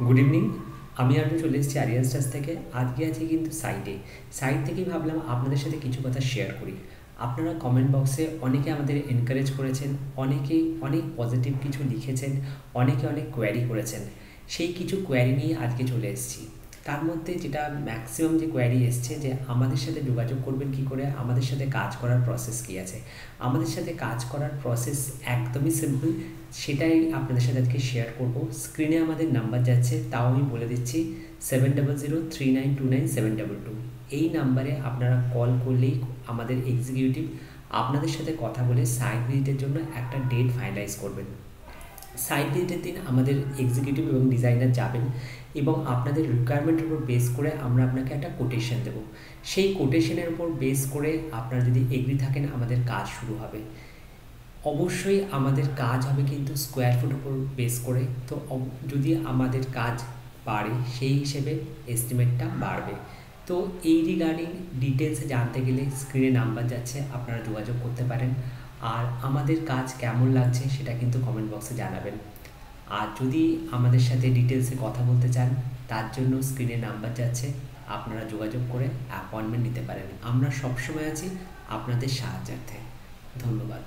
Good evening. আমি চলে এসেছি আরিয়ান স্টার্স থেকে। আজকে আছি কিন্তু সাইট থেকেই ভাবলাম আপনাদের সাথে কিছু কথা শেয়ার করি। আপনারা কমেন্ট বক্সে অনেকে আমাদের এনকারেজ করেছেন, অনেকেই অনেক পজিটিভ কিছু লিখেছেন, অনেকে অনেক কোয়ারি করেছেন। সেই কিছু কোয়ারি নিয়ে আজকে চলে এসেছি। তার মধ্যে যেটা ম্যাক্সিমাম যে কোয়ারি এসছে যে আমাদের সাথে যোগাযোগ করবেন কি করে, আমাদের সাথে কাজ করার প্রসেস কী আছে। আমাদের সাথে কাজ করার প্রসেস একদমই সিম্পল, সেটাই আপনাদের সাথে আজকে শেয়ার করব। স্ক্রিনে আমাদের নাম্বার যাচ্ছে, তাও আমি বলে দিচ্ছি 7003929722। এই নাম্বারে আপনারা কল করলেই আমাদের এক্সিকিউটিভ আপনাদের সাথে কথা বলে সাইট ভিজিটের জন্য একটা ডেট ফাইনালাইজ করবেন। সাইট ভিজিটের দিন আমাদের এক্সিকিউটিভ এবং ডিজাইনার যাবেন এবং আপনাদের রিকোয়ারমেন্টের উপর বেস করে আমরা আপনাকে একটা কোটেশন দেব। সেই কোটেশনের উপর বেস করে আপনারা যদি এগ্রি থাকেন আমাদের কাজ শুরু হবে। অবশ্যই আমাদের কাজ হবে কিন্তু স্কোয়ার ফুট উপর বেস করে। তো যদি আমাদের কাজ বাড়ে সেই হিসেবে এস্টিমেটটা বাড়বে। তো এই রিগার্ডিং ডিটেলসে জানতে গেলে স্ক্রিনে নাম্বার যাচ্ছে, আপনারা যোগাযোগ করতে পারেন। আর আমাদের কাজ কেমন লাগছে সেটা কিন্তু কমেন্ট বক্সে জানাবেন। আর যদি আমাদের সাথে ডিটেলসে কথা বলতে চান তার জন্য স্ক্রিনে নাম্বার যাচ্ছে, আপনারা যোগাযোগ করে অ্যাপয়েন্টমেন্ট নিতে পারেন। আমরা সবসময় আছি আপনাদের সাহায্যার্থে। ধন্যবাদ।